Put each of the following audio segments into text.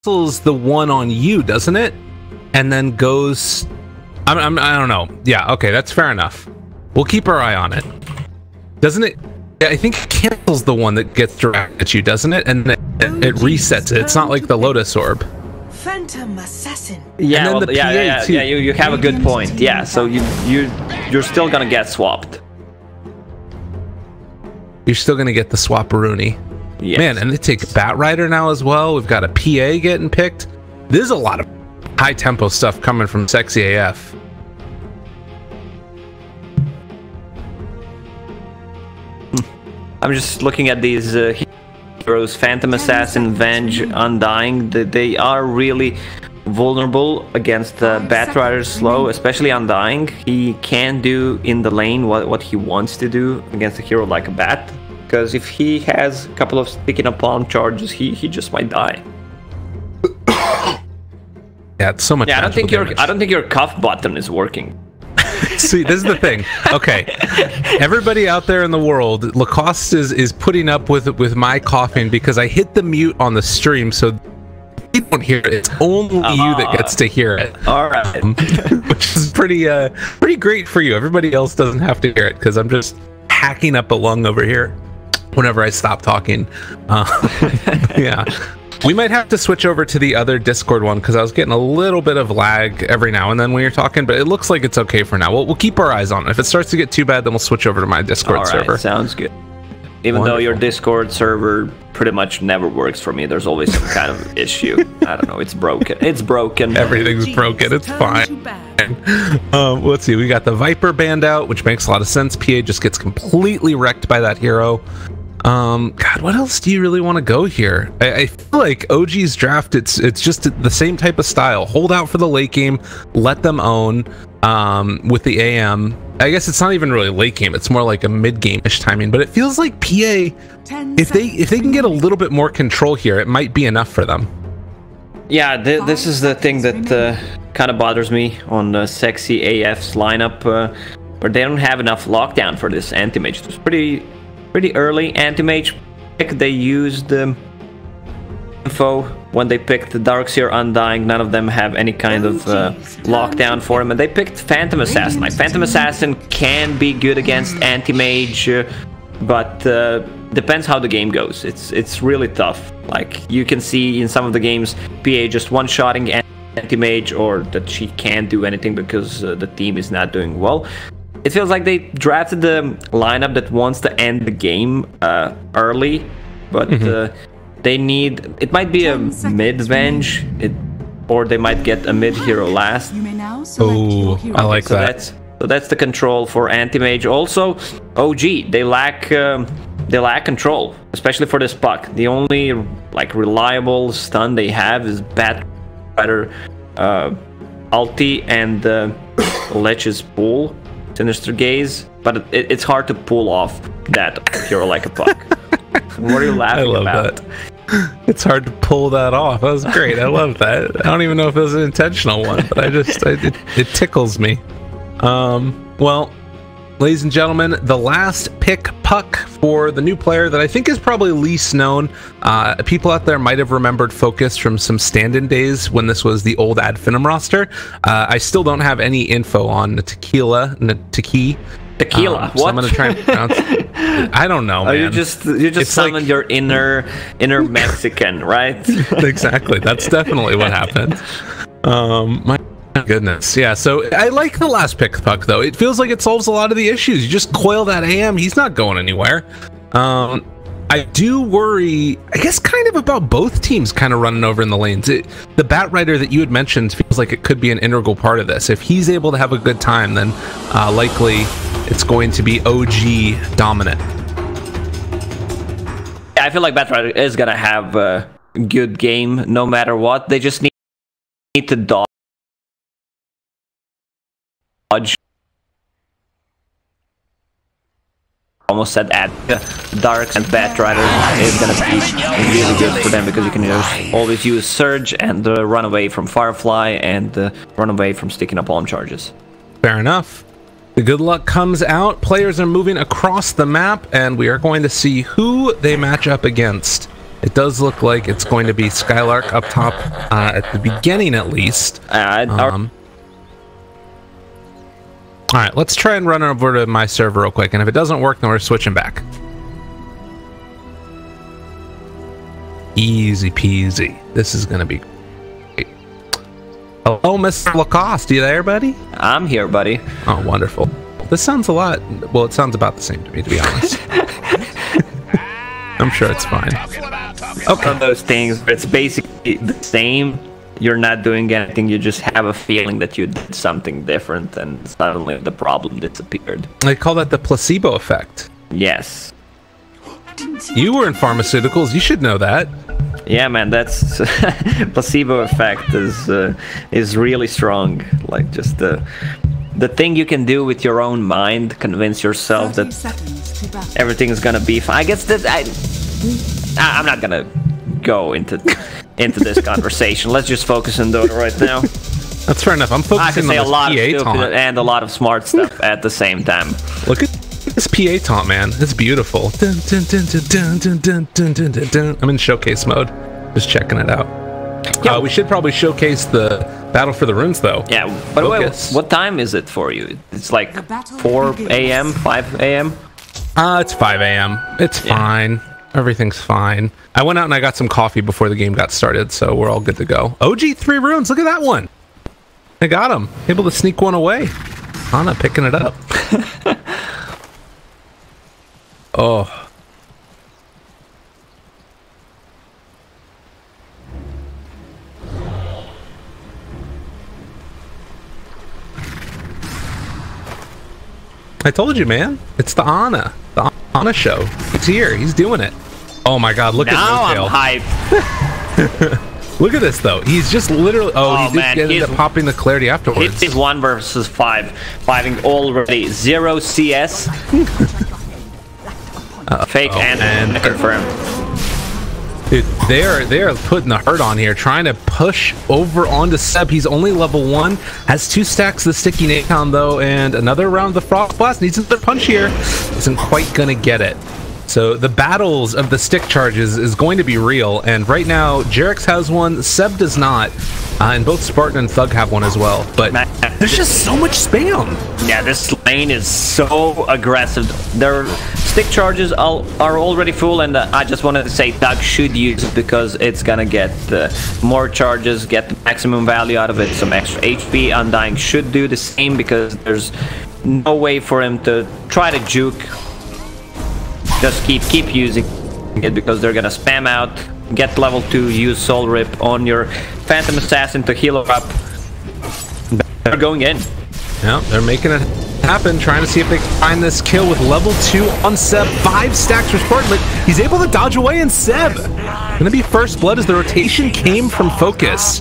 cancels the one on you, doesn't it? And then goes... I don't know. Yeah, okay, that's fair enough. We'll keep our eye on it. Doesn't it? Yeah, I think it cancels the one that gets directed at you, doesn't it? And then it resets it. It's not like the Lotus Orb. Phantom Assassin. Yeah, well, yeah. You have a good point. Yeah, so you're still gonna get swapped. You're still gonna get the swapperoonie. Yes. Man, and they take Bat Rider now as well. We've got a PA getting picked. There's a lot of high tempo stuff coming from Sexy AF. I'm just looking at these heroes, Phantom Assassin, Venge, Undying. They are really vulnerable against Bat Rider's slow, especially Undying. He can do in the lane what he wants to do against a hero like a Bat. Because if he has a couple of sticking up palm charges, he just might die. Yeah, it's so much. Yeah, I don't think your cuff button is working. See, this is the thing. Okay, everybody out there in the world, Lacoste is putting up with my coughing because I hit the mute on the stream, so you don't hear it. It's only you that gets to hear it. All right, which is pretty great for you. Everybody else doesn't have to hear it because I'm just hacking up a lung over here whenever I stop talking. Yeah. We might have to switch over to the other Discord one because I was getting a little bit of lag every now and then when you're talking, but it looks like it's okay for now. We'll keep our eyes on it. If it starts to get too bad, then we'll switch over to my Discord server. Sounds good. Even though your Discord server pretty much never works for me, there's always some kind of issue. I don't know. It's broken. It's broken. Everything's broken. It's fine. Let's see. We got the Viper band out, which makes a lot of sense. PA just gets completely wrecked by that hero. God, what else do you really want to go here? I feel like OG's draft, it's just the same type of style. Hold out for the late game, let them own with the AM. I guess it's not even really late game, it's more like a mid game-ish timing, but it feels like PA, if they can get a little bit more control here, it might be enough for them. Yeah, this is the thing that kind of bothers me on Sexy AF's lineup, where they don't have enough lockdown for this anti-mage. It was pretty early anti-mage pick. They used info when they picked the Darkseer Undying. None of them have any kind of lockdown for him, and they picked Phantom Assassin. Like, Phantom Assassin can be good against anti-mage, but depends how the game goes. It's really tough. Like, you can see in some of the games PA just one-shotting anti-mage, or that she can't do anything because the team is not doing well. It feels like they drafted the lineup that wants to end the game early, but they need... It might be a mid-Venge, or they might get a mid-hero last. Oh, I like that. So that's the control for anti-mage. Also, OG, they lack control, especially for this puck. The only like reliable stun they have is Bat Rider ulti and Lech's pull. Sinister Gaze, but it's hard to pull off that hero like a puck. What are you laughing about? I love that. It's hard to pull that off. That was great. I love that. I don't even know if it was an intentional one, but it tickles me. Well, ladies and gentlemen, the last pick puck for the new player that I think is probably least known. People out there might have remembered Focus from some stand-in days when this was the old Ad Finum roster. I still don't have any info on Tequila. Tequila. So what? I'm gonna try and pronounce it. I don't know, man. You just summoned like your inner Mexican, right? Exactly. That's definitely what happened. My goodness. Yeah, so I like the last pick puck though. It feels like it solves a lot of the issues. You just coil that AM, he's not going anywhere. I do worry, I guess, kind of about both teams kind of running over in the lanes. The Bat Rider that you had mentioned feels like it could be an integral part of this. If he's able to have a good time, then likely it's going to be OG dominant. Yeah, I feel like Bat Rider is going to have a good game no matter what. They just need to dodge. Almost said at Darks and Bat Rider is gonna be really good for them because you can just always use Surge and run away from Firefly and run away from sticking up palm charges. Fair enough. The good luck comes out. Players are moving across the map, and we are going to see who they match up against. It does look like it's going to be Skylark up top at the beginning, at least. All right, let's try and run over to my server real quick, and if it doesn't work, then we're switching back. Easy peasy. This is going to be great. Hello, Mr. Lacoste. You there, buddy? I'm here, buddy. Oh, wonderful. This sounds a lot... Well, it sounds about the same to me, to be honest. I'm sure it's fine. Okay. One of those things, it's basically the same. You're not doing anything. You just have a feeling that you did something different, and suddenly the problem disappeared. They call that the placebo effect. Yes. You were in pharmaceuticals. You should know that. Yeah, man. That's placebo effect is really strong. Like just the thing you can do with your own mind, convince yourself that everything is gonna be fine. I guess that I'm not gonna go into this conversation. Let's just focus on Dota right now. That's fair enough. I'm focusing on a lot of PA stupid taunt and a lot of smart stuff at the same time. Look at this PA taunt, man. It's beautiful. Dun, dun, dun, dun, dun, dun, dun, dun, dun, dun. I'm in showcase mode, just checking it out. Yeah, we should probably showcase the battle for the runes, though. Yeah. By the way, what time is it for you? It's like 4 a.m., 5 a.m. It's 5 a.m. It's fine. Everything's fine. I went out and I got some coffee before the game got started, so we're all good to go. OG 3 runes. Look at that one. I got him. Able to sneak one away. Anna picking it up. Oh. I told you, man. It's the Anna. The Anna show. He's here. He's doing it. Oh my god, look at this. Now I'm hyped. Look at this, though. He's just literally... Oh, he did end up popping the clarity afterwards. He's 1 versus 5. Fighting already. 0 CS. Fake and confirm. Dude, they are putting the hurt on here, trying to push over onto Seb. He's only level 1, has 2 stacks of the sticky Nacon though, and another round of the Frost Blast. Needs another punch here. Isn't quite gonna get it. So the battles of the stick charges is going to be real, and right now Jerix has one, Seb does not, and both Spartan and Thug have one as well. But there's just so much spam. Yeah, this lane is so aggressive. Their stick charges are already full, and I just wanted to say Thug should use it because it's gonna get more charges, get the maximum value out of it, some extra HP. Undying should do the same because there's no way for him to try to juke. Just keep using it because they're gonna spam out, get level 2, use Soul Rip on your Phantom Assassin to heal her up. They're going in. Yeah, they're making it happen, trying to see if they can find this kill with level 2 on Seb. 5 stacks for Spartan, but he's able to dodge away, and Seb gonna be first blood as the rotation came from Focus.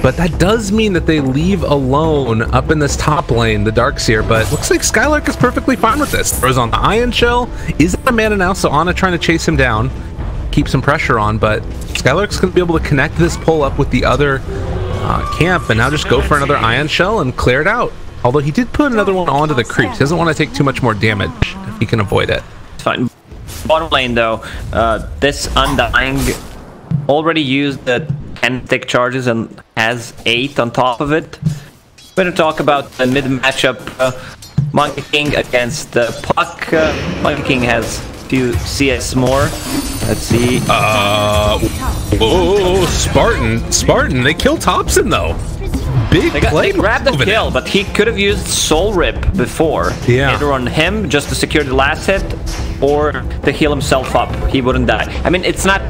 But that does mean that they leave alone up in this top lane, the Darkseer, but looks like Skylark is perfectly fine with this. Throws on the Ion Shell, is a mana now, so Anna trying to chase him down, keep some pressure on, but Skylark's gonna be able to connect this pull up with the other camp, and now just go for another Ion Shell and clear it out. Although he did put another one onto the creeps. He doesn't want to take too much more damage if he can avoid it. It's fine. Bottom lane though, this Undying already used the 10 stick charges and has 8 on top of it. We're gonna talk about the mid matchup. Monkey King against Puck. Monkey King has few CS more. Let's see. Whoa, Spartan. They kill Thompson though. Big play. They grabbed the kill, but he could have used Soul Rip before. Yeah. Either on him just to secure the last hit, or to heal himself up. He wouldn't die. I mean, it's not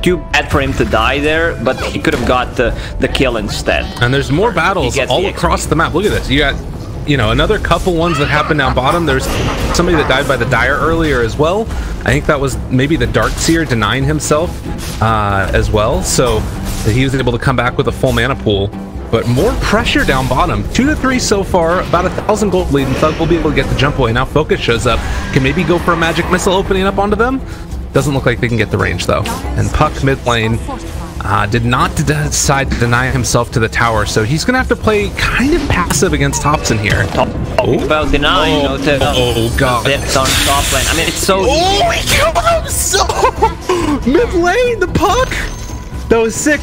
too bad for him to die there, but he could have got the kill instead. And there's more battles all across the map. Look at this. You got, you know, another couple ones that happened down bottom. There's somebody that died by the Dire earlier as well. I think that was maybe the Darkseer denying himself as well. So he was able to come back with a full mana pool. But more pressure down bottom. 2 to 3 so far, about 1,000 gold lead, and Thug will be able to get the jump away. Now Focus shows up. Can maybe go for a magic missile opening up onto them. Doesn't look like they can get the range though. And Puck mid lane did not decide to deny himself to the tower, so he's gonna have to play kind of passive against Thompson here. Talking about denying, oh god, on top lane. I mean, it's so. Oh, he killed him so. Mid lane, the puck! That was sick.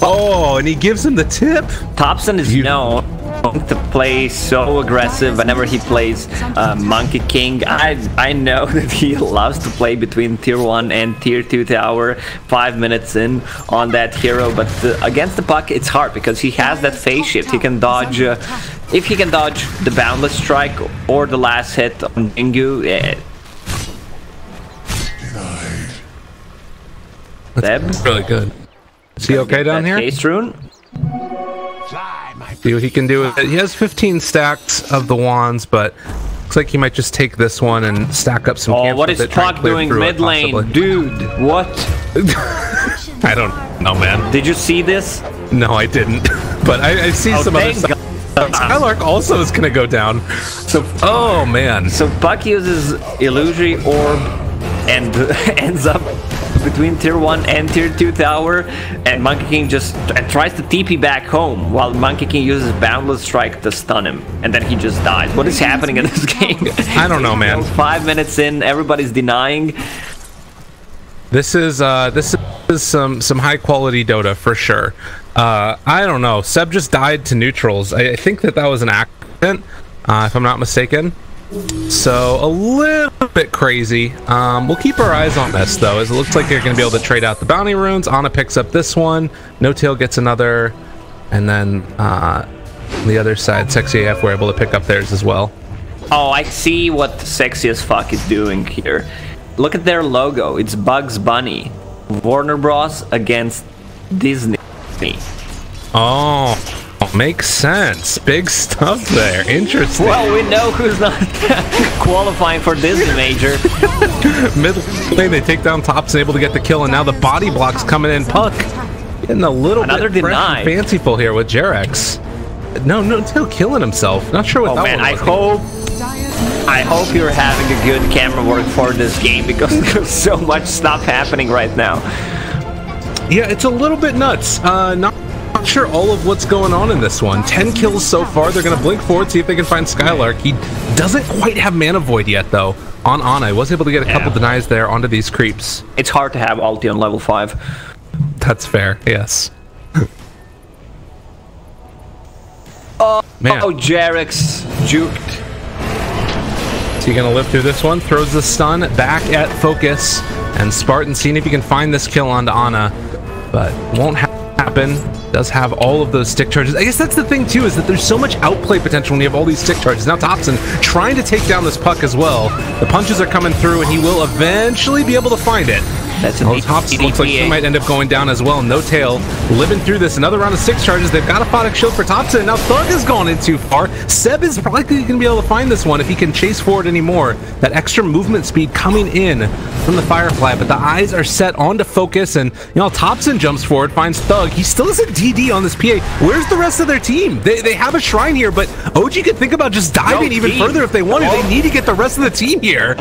Oh, and he gives him the tip. Thompson is known to play so aggressive whenever he plays Monkey King. I know that he loves to play between tier 1 and tier 2 tower 5 minutes in on that hero, but against the puck it's hard because he has that phase shift. He can dodge if he can dodge the boundless strike or the last hit on Bingu. That's really good. Is he okay down here? Case rune. See what he can do with it. He has 15 stacks of the wands, but looks like he might just take this one and stack up some camps. What is Puck doing mid lane? Dude, what? I don't know, man. Did you see this? No, I didn't. But I see some other stuff. Skylark also is gonna go down. So, oh man. So Puck uses Illusory Orb and ends up between tier 1 and tier 2 tower, and Monkey King just tries to TP back home while Monkey King uses Boundless Strike to stun him, and then he just dies. What is happening in this game? I don't know, man. 5 minutes in, everybody's denying. This is some high quality Dota for sure. I don't know. Seb just died to neutrals. I think that was an accident, if I'm not mistaken. So a little bit crazy. We'll keep our eyes on this though, as it looks like they're going to be able to trade out the bounty runes. Ana picks up this one, No Tail gets another, and then on the other side, SexyAF were able to pick up theirs as well. Oh, I see what SexyasFuck is doing here. Look at their logo. It's Bugs Bunny. Warner Bros. Against Disney. Oh, makes sense. Big stuff there. Interesting. Well, we know who's not qualifying for Disney Major. Mid lane, they take down Thompson, able to get the kill, and now the body block's coming in. Puck getting a little bit fresh and fanciful here with Jerex. No Tail killing himself. Not sure what that man, was. I hope you're having a good camera work for this game, because there's so much stuff happening right now. Yeah, it's a little bit nuts. Not sure all of what's going on in this one. 10 kills so far. They're going to blink forward, see if they can find Skylark. He doesn't quite have Mana Void yet, though. On Ana, I was able to get a couple denies there onto these creeps. It's hard to have ulti on level 5. That's fair, yes. Man. Oh, Jerex juked. Is he going to live through this one? Throws the stun back at Focus. And Spartan seeing if he can find this kill onto Ana. But won't happen. Does have all of those stick charges. I guess that's the thing too, is that there's so much outplay potential when you have all these stick charges. Now Thompson trying to take down this puck as well. The punches are coming through, and he will eventually be able to find it. That's a Thompson looks like he might end up going down as well. No Tail living through this. Another round of 6 charges. They've got a Photic Shield for Thompson. Now Thug has gone in too far. Seb is likely going to be able to find this one if he can chase forward anymore. That extra movement speed coming in from the Firefly, but the eyes are set onto Focus, and Thompson jumps forward, finds Thug. He still has a DD on this PA. Where's the rest of their team? They have a shrine here, but OG could think about just diving even further if they wanted. They need to get the rest of the team here.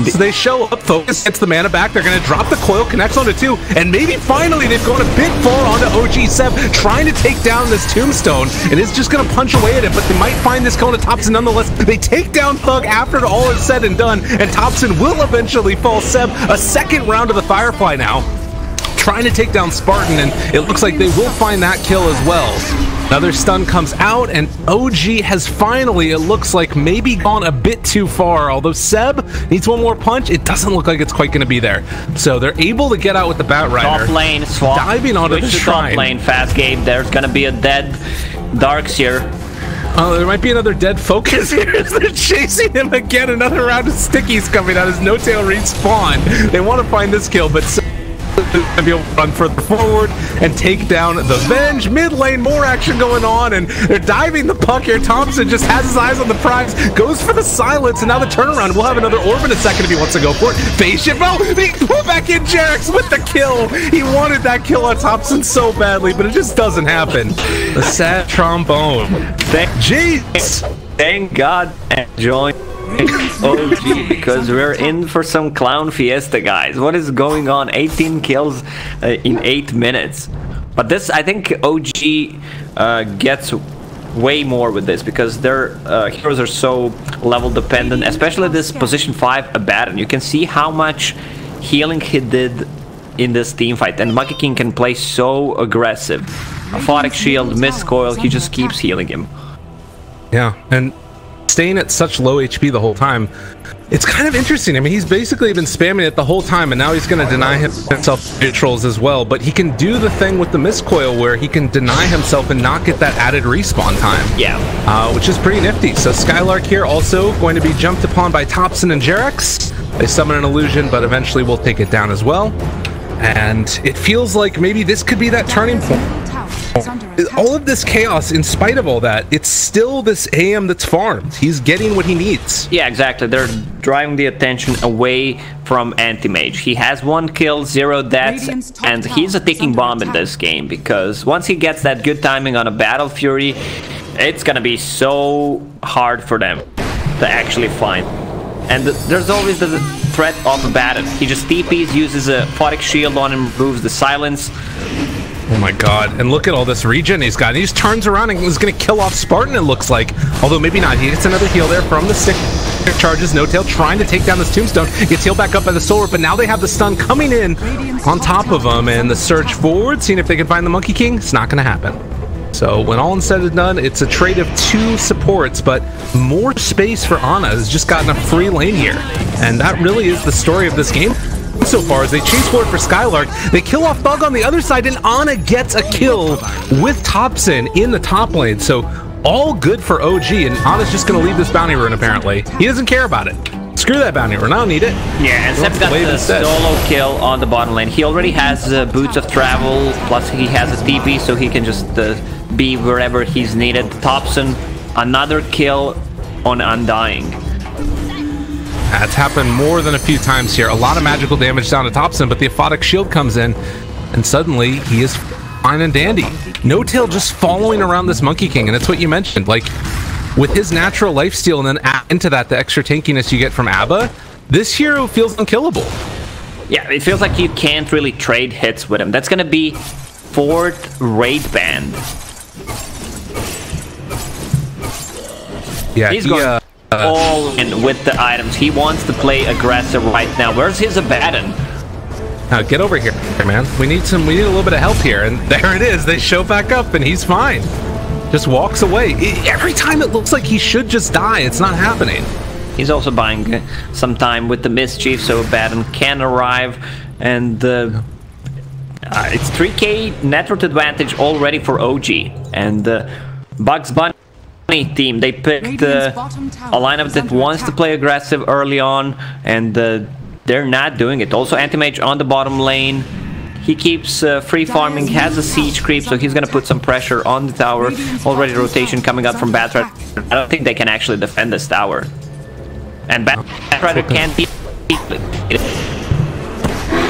So they show up. Focus gets the mana back. They're going to drop the coil, connects onto 2, and maybe finally they've gone a bit far onto OG Seb, trying to take down this tombstone, and is just going to punch away at it, but they might find this kill to Thompson nonetheless. They take down Thug after all is said and done, and Thompson will eventually fall. Seb, a second round of the Firefly now, trying to take down Spartan, and it looks like they will find that kill as well. Another stun comes out, and OG has finally, it looks like, maybe gone a bit too far. Although Seb needs one more punch, it doesn't look like it's quite going to be there. So they're able to get out with the Batrider. Top lane swap. Diving onto the shrine. Top lane fast game. There's going to be a dead Darks here. Oh, there might be another dead Focus here as they're chasing him again. Another round of stickies coming out as No Tail respawn. They want to find this kill, but to be able to run further forward and take down the Venge. Mid lane, more action going on, and they're diving the puck here. Thompson just has his eyes on the prize, goes for the silence, and now the turnaround. We'll have another orb in a second if he wants to go for it. Phase shift. Oh, they pull back in Jerex with the kill. He wanted that kill on Thompson so badly, but it just doesn't happen. The sad trombone. Thank God and join OG, because we're in for some clown fiesta, guys. What is going on? 18 kills in 8 minutes. But this, I think OG gets way more with this, because their heroes are so level dependent, especially this position 5 Abaddon. You can see how much healing he did in this team fight, and Monkey King can play so aggressive. Aphotic Shield, Miscoil, he just keeps healing him. Yeah, and staying at such low HP the whole time, it's kind of interesting. I mean, he's basically been spamming it the whole time, and now he's going to deny himself neutrals as well, but he can do the thing with the Miscoil where he can deny himself and not get that added respawn time. Yeah. Which is pretty nifty. So Skylark here also going to be jumped upon by Topson and Jerex. They summon an illusion, but eventually will take it down as well. And it feels like maybe this could be that turning point. All of this chaos, in spite of all that, it's still this AM that's farmed. He's getting what he needs. Yeah, exactly. They're driving the attention away from Anti-Mage. He has 1 kill, 0 deaths, and he's a ticking bomb in this game, because once he gets that good timing on a Battle Fury, it's gonna be so hard for them to actually find. And there's always the threat of a Baton. He just TPs, uses a Aphotic Shield on him, removes the silence. Oh my god, and look at all this regen he's got. He just turns around and is going to kill off Spartan, it looks like. Although maybe not. He gets another heal there from the stick charges. No Tail trying to take down this Tombstone. Gets healed back up by the Solar, but now they have the stun coming in on top of him. And the surge forward, seeing if they can find the Monkey King. It's not going to happen. So when all is said and done, it's a trade of 2 supports, but more space for Ana has just gotten a free lane here. And that really is the story of this game so far, as they chase forward for Skylark. They kill off Thug on the other side, and Ana gets a kill with Topson in the top lane. So all good for OG, and Ana's just going to leave this bounty rune, apparently. He doesn't care about it. Screw that bounty rune, I don't need it. Yeah, and Sep's got the solo kill on the bottom lane. He already has Boots of Travel, plus he has a TP, so he can just be wherever he's needed. Topson, another kill on Undying. That's happened more than a few times here. A lot of magical damage down to Topson, but the Aphotic Shield comes in, and suddenly he is fine and dandy. No Tail just following around this Monkey King, and it's what you mentioned. Like, with his natural lifesteal, and then add into that the extra tankiness you get from Abba, this hero feels unkillable. Yeah, it feels like you can't really trade hits with him. That's gonna be 4th raid band. Yeah, he's going all in with the items. He wants to play aggressive right now. Where's his Abaddon? Now get over here, man. We need a little bit of help here, and there it is. They show back up, and he's fine. Just walks away. Every time it looks like he should just die, it's not happening. He's also buying some time with the Mischief, so Abaddon can arrive, and it's 3k network advantage already for OG. And Bugs Bunny team, they picked a lineup that wants to play aggressive early on, and they're not doing it. Also, Anti-Mage on the bottom lane. He keeps free farming, has a siege creep, so he's gonna put some pressure on the tower. Already rotation coming out from Batrider. I don't think they can actually defend this tower. And Batrider can't beat it.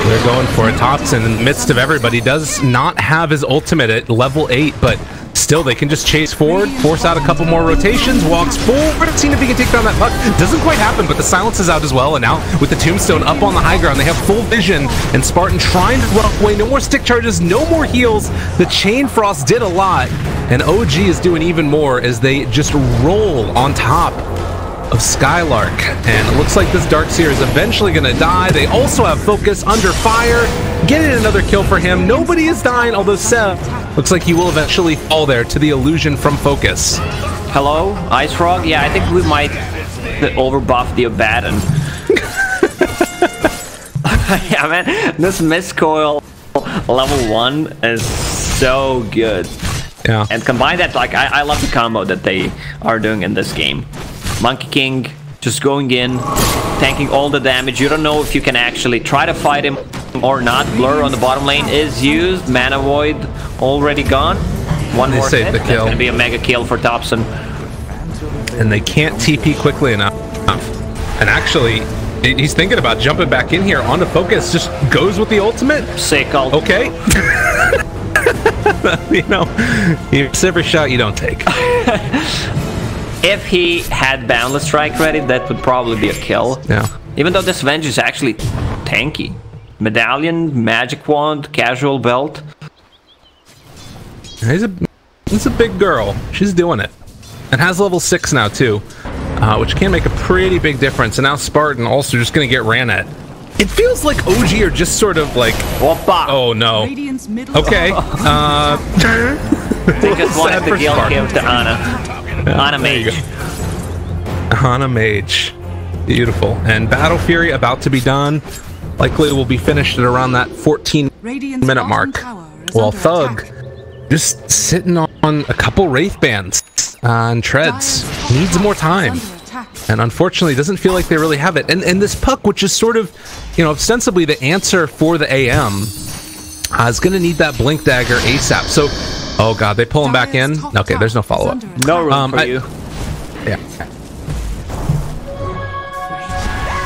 They're going for a Topson in the midst of everybody. Does not have his ultimate at level 8, but still they can just chase forward, force out a couple more rotations, walks forward, seeing if he can take down that puck. Doesn't quite happen, but the silence is out as well, and now with the Tombstone up on the high ground, they have full vision, and Spartan trying to run away. No more stick charges, no more heals. The Chain Frost did a lot, and OG is doing even more as they just roll on top of Skylark, and it looks like this Darkseer is eventually going to die. They also have Focus under fire, getting another kill for him. Nobody is dying, although Seth looks like he will eventually fall there to the illusion from Focus. Hello, Ice Frog? Yeah, I think we might overbuff the Abaddon. Yeah, man, this Miscoil level 1 is so good. Yeah. And combine that, like, I love the combo that they are doing in this game. Monkey King just going in, tanking all the damage. You don't know if you can actually try to fight him or not. Blur on the bottom lane is used. Mana Void already gone. One more hit. That's going to be a mega kill for Topson. And they can't TP quickly enough. And actually, he's thinking about jumping back in here onto Focus. Just goes with the ultimate. Sick ult. Okay. You know, it's every shot you don't take. If he had Boundless Strike ready, that would probably be a kill. Yeah. Even though this Venge is actually tanky. Medallion, Magic Wand, Casual Belt. He's a big girl. She's doing it. And has level 6 now too. Which can make a pretty big difference. And now Spartan also just going to get ran at. It feels like OG are just sort of like, Whoppa! oh no. Radiant's middle Okay. They just wanted to kill him to Ana. Ana Mage. Ana Mage. Beautiful. And Battle Fury about to be done. Likely will be finished at around that 14-minute mark. While Thug just sitting on a couple Wraith Bands and treads. Needs more time. And unfortunately, doesn't feel like they really have it. And this Puck, which is sort of, you know, ostensibly the answer for the AM, is going to need that Blink Dagger ASAP. So, oh god, they pull him back in? Okay, there's no follow-up. No room for you. Yeah.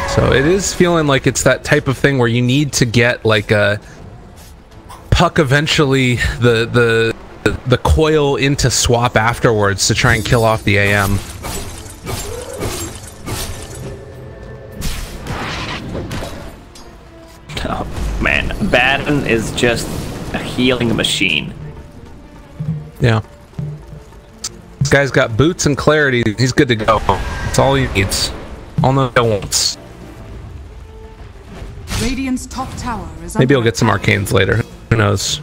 So it is feeling like it's that type of thing where you need to get like a Puck eventually the coil into swap afterwards to try and kill off the AM. Oh man, Baron is just a healing machine. Yeah. This guy's got boots and clarity. He's good to go. That's all he needs. All the wants. Radiant's top tower is Maybe he'll get some arcanes later. Who knows?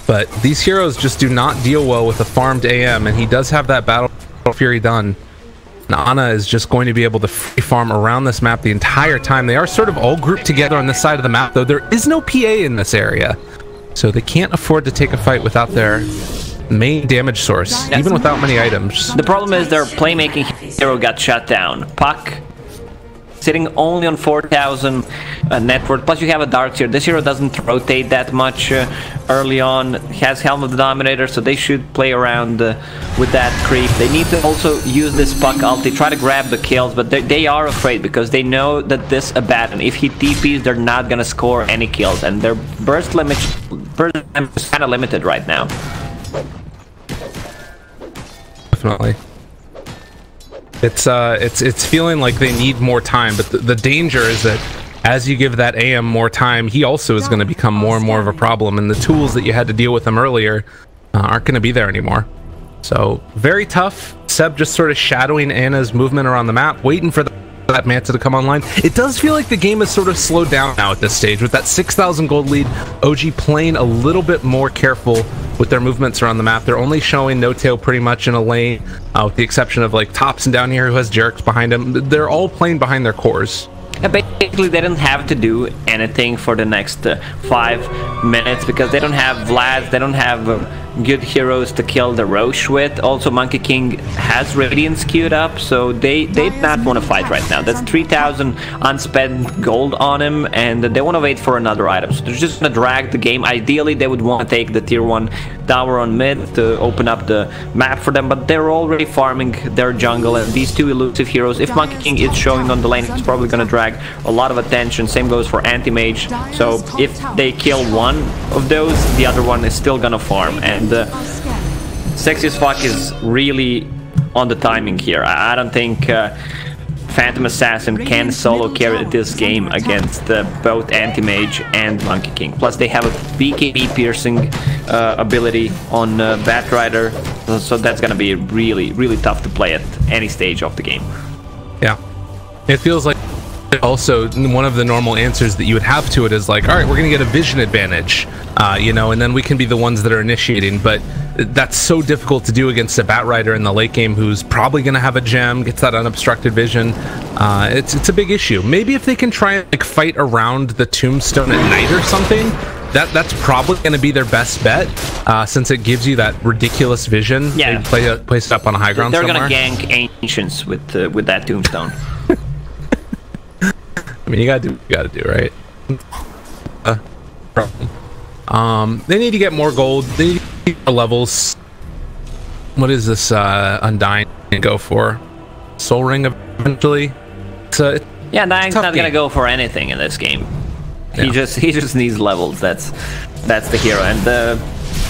But these heroes just do not deal well with a farmed AM, and he does have that Battle Fury done. Ana is just going to be able to free farm around this map the entire time. They are sort of all grouped together on this side of the map, though there is no PA in this area. So they can't afford to take a fight without their main damage source, even without many items. The problem is their playmaking hero got shut down. Puck sitting only on 4,000 net worth. Plus you have a Darkseer. This hero doesn't rotate that much early on. He has Helm of the Dominator, so they should play around with that creep. They need to also use this Puck ulti, try to grab the kills, but they are afraid because they know that this Abaddon, if he TPs, they're not gonna score any kills, and their burst limit is kind of limited right now. Definitely. It's feeling like they need more time, but the danger is that as you give that AM more time, he also is going to become more and more of a problem, and the tools that you had to deal with him earlier aren't going to be there anymore. So very tough. Seb just sort of shadowing Ana's movement around the map, waiting for that Manta to come online. It does feel like the game is sort of slowed down now at this stage with that 6,000 gold lead. OG playing a little bit more careful with their movements around the map. They're only showing No-Tail pretty much in a lane, with the exception of like Topson down here who has Jerks behind him. They're all playing behind their cores. Basically, they didn't have to do anything for the next 5 minutes because they don't have Vlad, they don't have good heroes to kill the Roche with. Also, Monkey King has Radiance queued up, so they not want to fight right now. That's 3,000 unspent gold on him, and they want to wait for another item. So they're just going to drag the game. Ideally, they would want to take the tier 1 tower on mid to open up the map for them, but they're already farming their jungle, and these two elusive heroes, if Monkey King is showing on the lane, it's probably going to drag a lot of attention. Same goes for Anti-Mage, so if they kill one of those, the other one is still gonna farm, and SexyasFuck is really on the timing here. I don't think Phantom Assassin can solo carry this game against both Anti-Mage and Monkey King. Plus they have a BKB piercing ability on Batrider, so that's gonna be really tough to play at any stage of the game. Yeah, it feels like also one of the normal answers that you would have to it is like, all right, we're gonna get a vision advantage, you know, and then we can be the ones that are initiating, but that's so difficult to do against a Batrider in the late game who's probably gonna have a gem, gets that unobstructed vision. It's a big issue. Maybe if they can try and like fight around the tombstone at night or something, that's probably going to be their best bet, since it gives you that ridiculous vision. Yeah, they place it up on a high ground. They're somewhere. gonna gank Ancients with that tombstone. I mean, you gotta do right. They need to get more gold. They need to get more levels. What is this Undying go for? Soul Ring eventually. Yeah, Undying's not gonna go for anything in this game. He just needs levels. That's the hero, and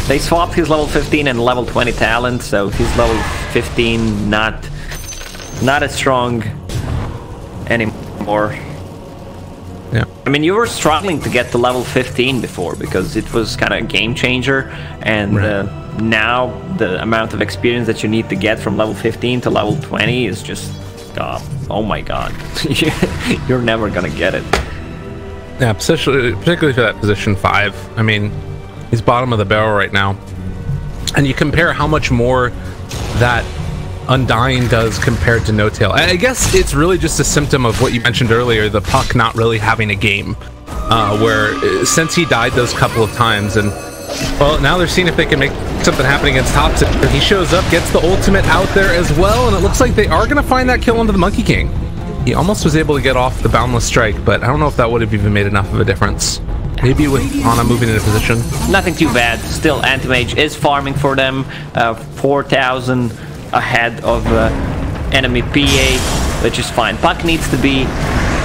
they swapped his level 15 and level 20 talent, so his level 15 not as strong anymore. Yeah. I mean, you were struggling to get to level 15 before because it was kind of a game changer, and now the amount of experience that you need to get from level 15 to level 20 is just stop. Oh my god. You're never gonna get it. Yeah, particularly for that position 5. I mean, he's bottom of the barrel right now. And you compare how much more that Undying does compared to No Tail. I guess it's really just a symptom of what you mentioned earlier, the Puck not really having a game. Where since he died those couple of times, and well, now they're seeing if they can make something happen against Toxic. He shows up, gets the ultimate out there as well, and it looks like they are going to find that kill onto the Monkey King. He almost was able to get off the Boundless Strike, but I don't know if that would have even made enough of a difference. Maybe with Ana moving into position. Nothing too bad. Still, Anti-Mage is farming for them. 4,000 ahead of enemy PA, which is fine. Puck needs to be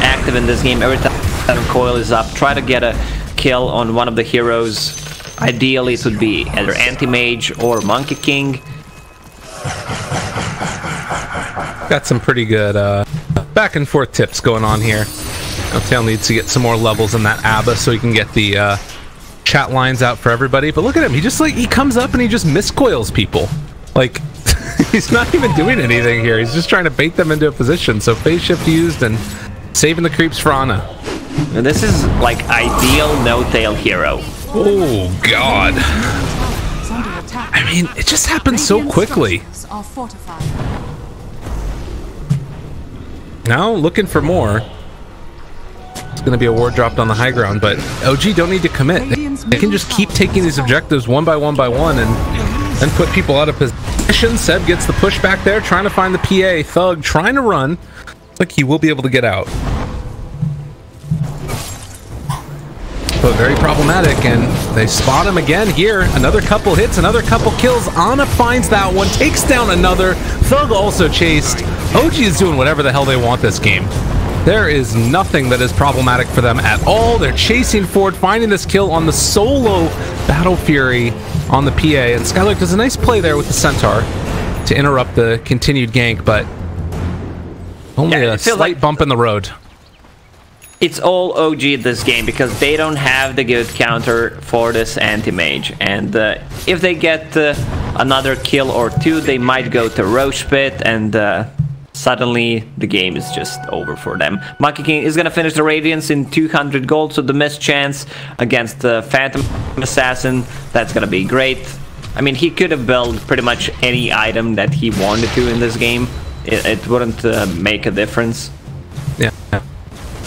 active in this game. Every time Coil is up, try to get a kill on one of the heroes. Ideally, it would be either Anti-Mage or Monkey King. Got some pretty good back and forth tips going on here. No Tail needs to get some more levels in that ABBA so he can get the chat lines out for everybody. But look at him, he comes up and he just miscoils people. Like, he's not even doing anything here. He's just trying to bait them into a position. So phase shift used and saving the creeps for Ana. And this is like ideal No Tail hero. Oh god. I mean, it just happens so quickly. Now looking for more. It's going to be a ward dropped on the high ground, but OG don't need to commit. They can just keep taking these objectives one by one and put people out of position. Seb gets the push back there, trying to find the PA. Thug trying to run. Looks like he will be able to get out. But very problematic, and they spot him again here. Another couple hits, another couple kills. Ana finds that one, takes down another. Thug also chased. OG is doing whatever the hell they want this game. There is nothing that is problematic for them at all. They're chasing forward, finding this kill on the solo Battle Fury on the PA. And Skylark does a nice play there with the Centaur to interrupt the continued gank, but only a slight bump in the road. It's all OG this game because they don't have the good counter for this Anti-Mage. And if they get another kill or two, they might go to Roche Pit, and suddenly the game is just over for them. Monkey King is going to finish the Radiance in 200 gold, so the missed chance against the Phantom Assassin, that's going to be great. I mean, he could have built pretty much any item that he wanted to in this game. It wouldn't make a difference. Yeah.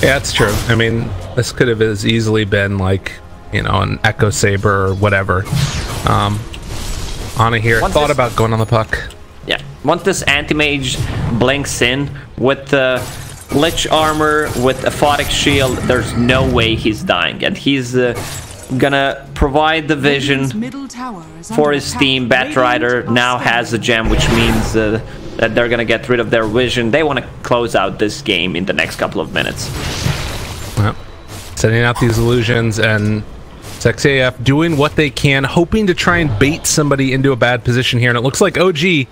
Yeah, it's true. I mean, this could have as easily been like, you know, an Echo Saber or whatever. Ana here thought about going on the Puck. Yeah, once this Anti-Mage blinks in with the Lich Armor, with a Photic Shield, there's no way he's dying. And he's gonna provide the vision for his team. Batrider now has a gem, which means that they're gonna get rid of their vision. They want to close out this game in the next couple of minutes. Well, setting out these illusions, and SexyAF doing what they can, hoping to try and bait somebody into a bad position here, and it looks like OG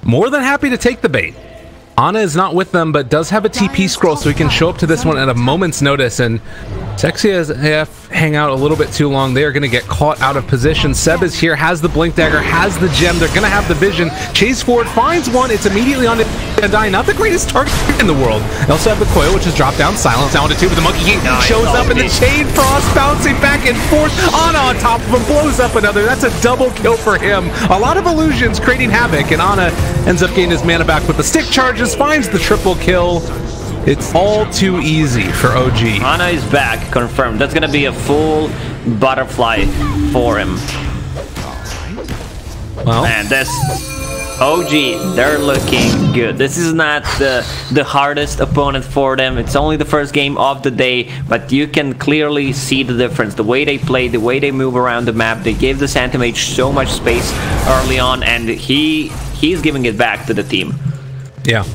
more than happy to take the bait. Ana is not with them, but does have a TP scroll, so he can show up to this one at a moment's notice, and SexyasAF hang out a little bit too long. They are going to get caught out of position. Seb is here, has the Blink Dagger, has the gem. They're going to have the vision. Chase forward, finds one. It's immediately on to Undying. Not the greatest target in the world. They also have the Coil, which is dropped down. Silence down to 2, but the Monkey King shows up, and the Chain Frost bouncing back and forth. Ana on top of him, blows up another. That's a double kill for him. A lot of illusions creating havoc, and Ana ends up getting his mana back with the stick charges, finds the triple kill. It's all too easy for OG. Ana is back, confirmed. That's gonna be a full butterfly for him. Well, and this OG, they're looking good. This is not the hardest opponent for them. It's only the first game of the day, but you can clearly see the difference. The way they play, the way they move around the map. They gave this Anti-Mage so much space early on, and he's giving it back to the team. Yeah.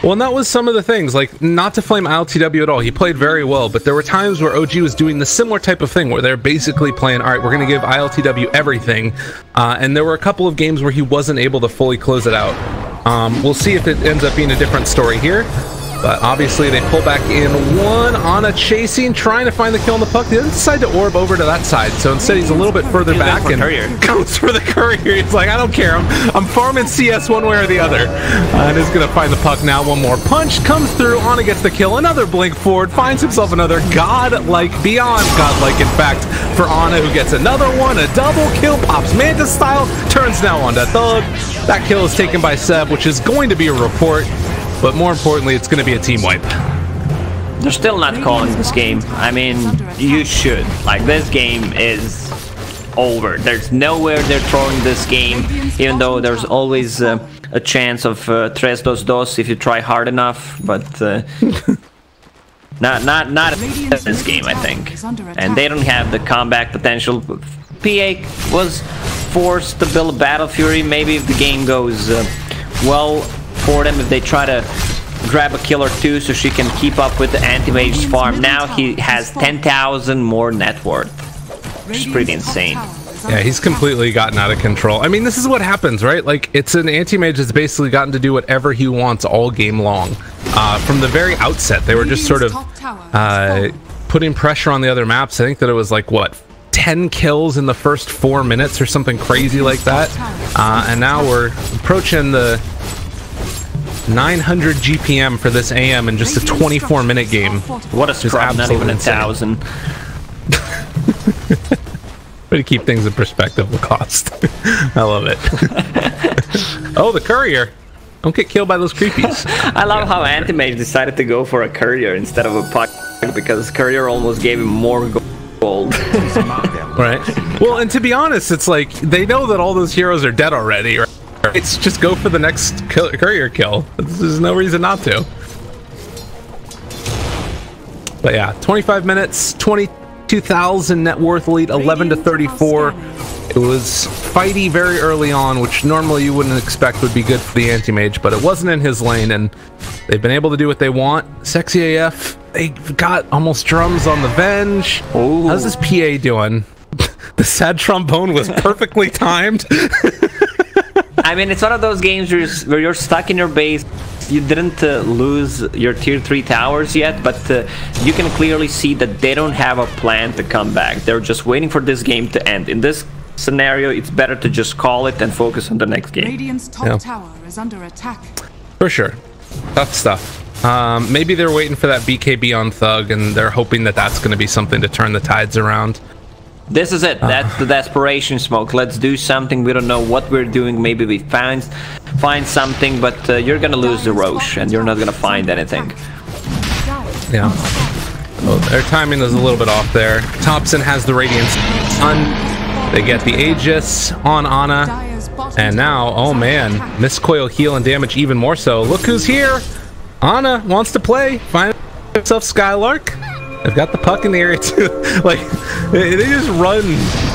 Well, and that was some of the things, like, not to flame ILTW at all. He played very well, but there were times where OG was doing the similar type of thing, where they're basically playing, all right, we're going to give ILTW everything, and there were a couple of games where he wasn't able to fully close it out. We'll see if it ends up being a different story here. But obviously they pull back in one. Ana chasing, trying to find the kill on the puck. He doesn't decide to orb over to that side, so instead he's a little bit further back and goes for the courier. He's like, I don't care, I'm farming CS one way or the other. And is going to find the puck now. One more punch comes through. Ana gets the kill. Another blink forward, finds himself another godlike, beyond godlike in fact, for Ana, who gets another one. A double kill, pops Mantis style, turns now onto Thug. That kill is taken by Seb, which is going to be a report. But more importantly, it's going to be a team wipe. They're still not calling this game. I mean, you should. Like, this game is over. There's nowhere they're throwing this game, even though there's always a chance of tres dos dos if you try hard enough. But not this game, I think. And they don't have the comeback potential. PA was forced to build a Battle Fury. Maybe if the game goes well for them, if they try to grab a kill or two so she can keep up with the anti-mage's farm. Now he has 10,000 more net worth, which is pretty insane. Yeah, he's completely gotten out of control. I mean, this is what happens, right? Like, it's an anti-mage that's basically gotten to do whatever he wants all game long. From the very outset, they were just sort of putting pressure on the other maps. I think that it was like, what, 10 kills in the first 4 minutes or something crazy like that. And now we're approaching the 900 GPM for this AM in just a 24-minute game. What a scrub, not even 1,000. Way to keep things in perspective, Lacoste. I love it. Oh, the courier. Don't get killed by those creepies. I love how Anti-Mage decided to go for a courier instead of a puck, because courier almost gave him more gold. Right. Well, and to be honest, it's like, they know that all those heroes are dead already, right? It's just go for the next courier kill. There's no reason not to. But yeah, 25 minutes, 22,000 net worth lead, 11 to 34. It was fighty very early on, which normally you wouldn't expect would be good for the anti-mage, but it wasn't in his lane, and they've been able to do what they want. Sexy AF, they got almost drums on the Venge. Ooh. How's this PA doing? The sad trombone was perfectly timed. I mean, it's one of those games where you're stuck in your base. You didn't lose your tier 3 towers yet, but you can clearly see that they don't have a plan to come back. They're just waiting for this game to end. In this scenario, it's better to just call it and focus on the next game. Radiant's top tower is under attack. For sure. Tough stuff. Maybe they're waiting for that BKB on Thug, and they're hoping that that's going to be something to turn the tides around. This is it. That's the desperation smoke. Let's do something. We don't know what we're doing. Maybe we find something, but you're gonna lose the Roche, and you're not gonna find anything. Yeah. Well, their timing is a little bit off there. Thompson has the Radiance on. They get the Aegis on Ana, and now, oh man, miscoil heal and damage even more so. Look who's here! Ana wants to play. Find himself Skylark. They've got the puck in the area too. Like, they just run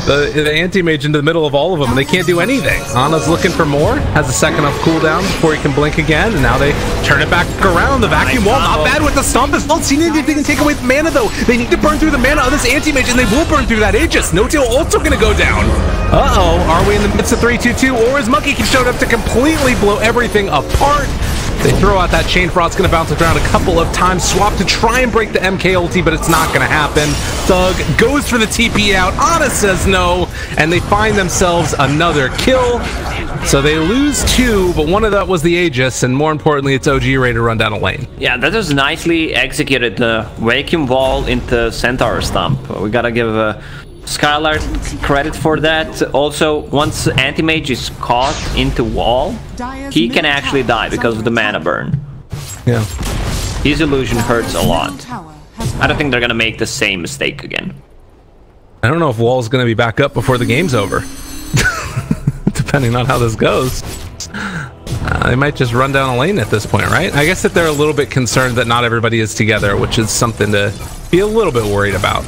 the anti-mage into the middle of all of them, and they can't do anything. Ana's looking for more, has a second off cooldown before he can blink again, and now they turn it back around. The vacuum wall, not bad with the stomp as well. See anything they can take away the mana though. They need to burn through the mana of this anti-mage, and they will burn through that Aegis. No-Tail also gonna go down. Uh-oh, are we in the midst of 3-2-2, or is Monkey showed up to completely blow everything apart? They throw out that Chain Frost's gonna bounce around a couple of times. Swap to try and break the MK ulti, but it's not gonna happen. Thug goes for the TP out. Ana says no, and they find themselves another kill. So they lose 2, but one of that was the Aegis, and more importantly, it's OG ready to run down a lane. Yeah, that was nicely executed. Vacuum wall into Centaur Stomp. We gotta give Skylark credit for that. Also, once Anti-Mage is caught into wall, he can actually die because of the mana burn. Yeah. His illusion hurts a lot. I don't think they're gonna make the same mistake again. I don't know if wall's gonna be back up before the game's over. Depending on how this goes. They might just run down a lane at this point, right? I guess that they're a little bit concerned that not everybody is together, which is something to be a little bit worried about.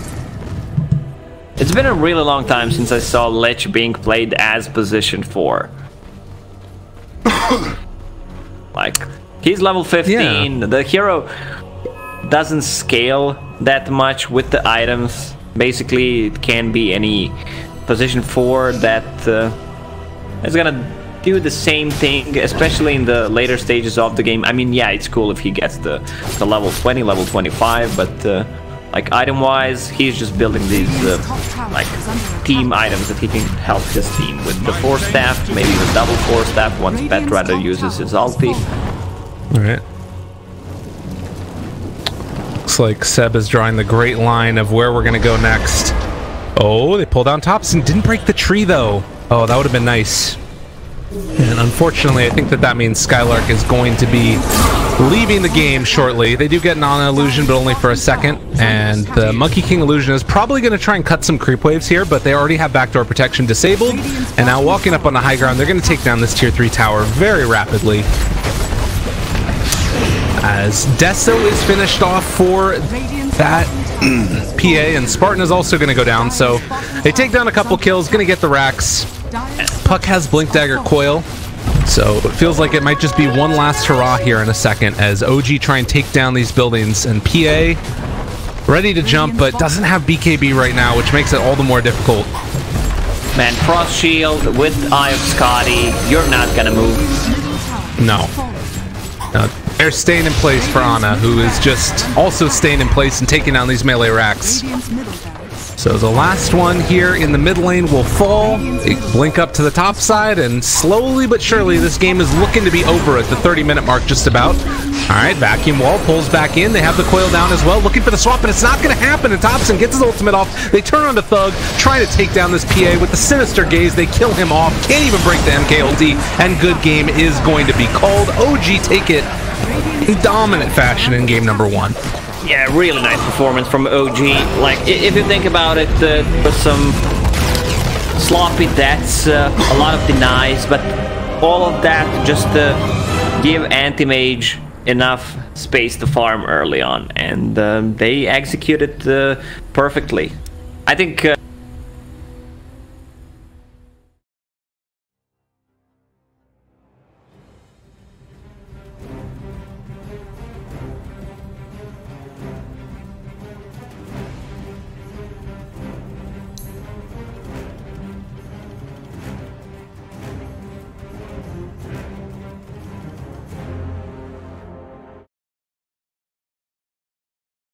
It's been a really long time since I saw Lich being played as position 4. Like, he's level 15. Yeah. The hero doesn't scale that much with the items. Basically, it can be any position 4 that is gonna do the same thing, especially in the later stages of the game. I mean, yeah, it's cool if he gets the level 20, level 25, but like item-wise, he's just building these like team items that he can help his team with the Force Staff, maybe the double Force Staff once Betraider uses his ulti. Alright. Looks like Seb is drawing the great line of where we're going to go next. Oh, they pulled down tops and didn't break the tree, though. Oh, that would have been nice. And unfortunately, I think that means Skylark is going to be leaving the game shortly. They do get Nana illusion, but only for a second. And the Monkey King illusion is probably going to try and cut some creep waves here, but they already have backdoor protection disabled. And now walking up on the high ground, they're going to take down this tier 3 tower very rapidly. As Deso is finished off for that PA, and Spartan is also going to go down. So they take down a couple kills, going to get the racks. Puck has Blink Dagger Coil, so it feels like it might just be one last hurrah here in a second as OG try and take down these buildings, and PA ready to jump but doesn't have BKB right now, which makes it all the more difficult. Man, Frost Shield with Eye of Scotty, you're not gonna move. No. They're staying in place for Ana, who is just also staying in place and taking down these melee racks. So the last one here in the mid lane will fall. They blink up to the top side, and slowly but surely this game is looking to be over at the 30-minute mark just about. Alright, Vacuum Wall pulls back in. They have the coil down as well, looking for the swap, but it's not going to happen, and Thompson gets his ultimate off. They turn on to Thug, trying to take down this PA with the Sinister Gaze. They kill him off, can't even break the MK ulti, and good game is going to be called. OG take it in dominant fashion in game number 1. Yeah, really nice performance from OG. Like, if you think about it, there was some sloppy deaths, a lot of denies, but all of that just to give Anti-Mage enough space to farm early on, and they executed perfectly. I think